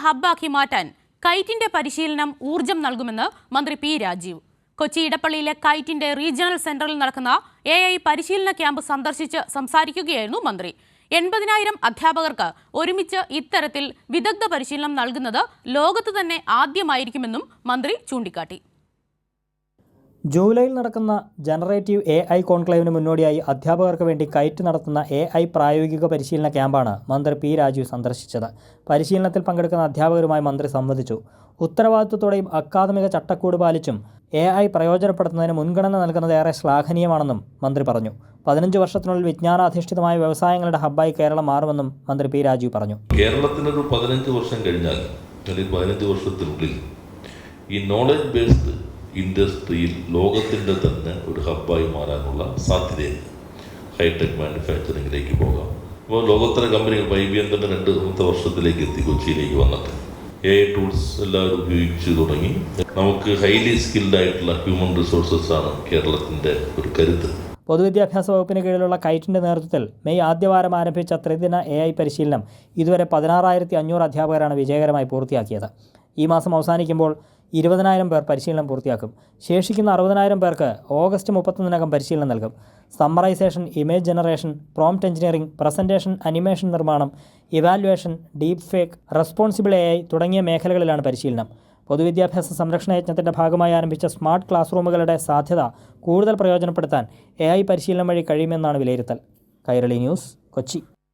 ഹബ്ബാക്കി മാറ്റാൻ കൈറ്റിന്റെ പരിശീലനം ഊർജം നൽകുമെന്ന് മന്ത്രി പി രാജീവ്. കൊച്ചി ഇടപ്പള്ളിയിലെ കൈറ്റിന്റെ റീജിയണൽ സെന്ററിൽ നടക്കുന്ന AI പരിശീലന ക്യാമ്പ് സന്ദർശിച്ച് സംസാരിക്കുകയായിരുന്നു മന്ത്രി. 80,000 അധ്യാപകർക്ക് ഒരുമിച്ച് ഇത്തരത്തിൽ വിദഗ്ധ പരിശീലനം നൽകുന്നത് ലോകത്ത് തന്നെ ആദ്യമായിരിക്കുമെന്നും മന്ത്രി ചൂണ്ടിക്കാട്ടി. ജൂലൈയിൽ നടക്കുന്ന ജനറേറ്റീവ് AI കോൺക്ലേവിന് മുന്നോടിയായി അധ്യാപകർക്ക് വേണ്ടി കൈറ്റ് നടത്തുന്ന AI പ്രായോഗിക പരിശീലന ക്യാമ്പാണ് മന്ത്രി പി രാജീവ് സന്ദർശിച്ചത്. പരിശീലനത്തിൽ പങ്കെടുക്കുന്ന അധ്യാപകരുമായി മന്ത്രി സംവദിച്ചു. ഉത്തരവാദിത്വത്തോടെയും അക്കാദമിക ചട്ടക്കൂട് പാലിച്ചും AI പ്രയോജനപ്പെടുത്തുന്നതിന് മുൻഗണന നൽകുന്നത് ഏറെ ശ്ലാഘനീയമാണെന്നും മന്ത്രി പറഞ്ഞു. 15 വർഷത്തിനുള്ളിൽ വിജ്ഞാനാധിഷ്ഠിതമായ വ്യവസായങ്ങളുടെ ഹബ്ബായി കേരളം മാറുമെന്നും മന്ത്രി പി രാജീവ് പറഞ്ഞു. കേരളത്തിനൊരു 15 വർഷം കഴിഞ്ഞാൽ, അല്ലെങ്കിൽ 15 വർഷത്തിനുള്ളിൽ ഈ നോളജ് ബേസ്ഡ് ഇൻഡസ്ട്രിയിൽ ലോകത്തിൻ്റെ തന്നെ ഒരു ഹബ്ബായി മാറാനുള്ള സാധ്യതയുണ്ട്. ഹൈടെക് മാനുഫാക്ചറിങ്ങിലേക്ക് പോകാം. അപ്പോൾ ലോകോത്തര കമ്പനികൾ IBM തന്നെ 2 വർഷത്തിലേക്ക് എത്തി കൊച്ചിയിലേക്ക് വന്നിട്ട് AI ടൂൾസ് എല്ലാവരും ഉപയോഗിച്ച് തുടങ്ങി. നമുക്ക് ഹൈലി സ്കിൽഡ് ആയിട്ടുള്ള ഹ്യൂമൻ റിസോഴ്സസ് ആണ് കേരളത്തിൻ്റെ ഒരു കരുത്ത്. പൊതുവിദ്യാഭ്യാസ വകുപ്പിന് കീഴിലുള്ള കൈറ്റിൻ്റെ നേതൃത്വത്തിൽ മെയ് ആദ്യവാരം ആരംഭിച്ച ത്രിദിന AI പരിശീലനം ഇതുവരെ 16,500 അധ്യാപകരാണ് വിജയകരമായി പൂർത്തിയാക്കിയത്. ഈ മാസം അവസാനിക്കുമ്പോൾ 20,000 പേർ പരിശീലനം പൂർത്തിയാക്കും. ശേഷിക്കുന്ന 60,000 പേർക്ക് ഓഗസ്റ്റ് 31-നകം പരിശീലനം നൽകും. Summarisation, image generation, prompt engineering, presentation, animation നിർമ്മാണം, evaluation, deep fake, responsible AI തുടങ്ങിയ മേഖലകളിലാണ് പരിശീലനം. പൊതുവിദ്യാഭ്യാസ സംരക്ഷണ യജ്ഞത്തിൻ്റെ ഭാഗമായി ആരംഭിച്ച സ്മാർട്ട് ക്ലാസ് റൂമുകളുടെ സാധ്യത കൂടുതൽ പ്രയോജനപ്പെടുത്താൻ AI പരിശീലനം വഴി കഴിയുമെന്നാണ് വിലയിരുത്തൽ. കൈരളി ന്യൂസ്, കൊച്ചി.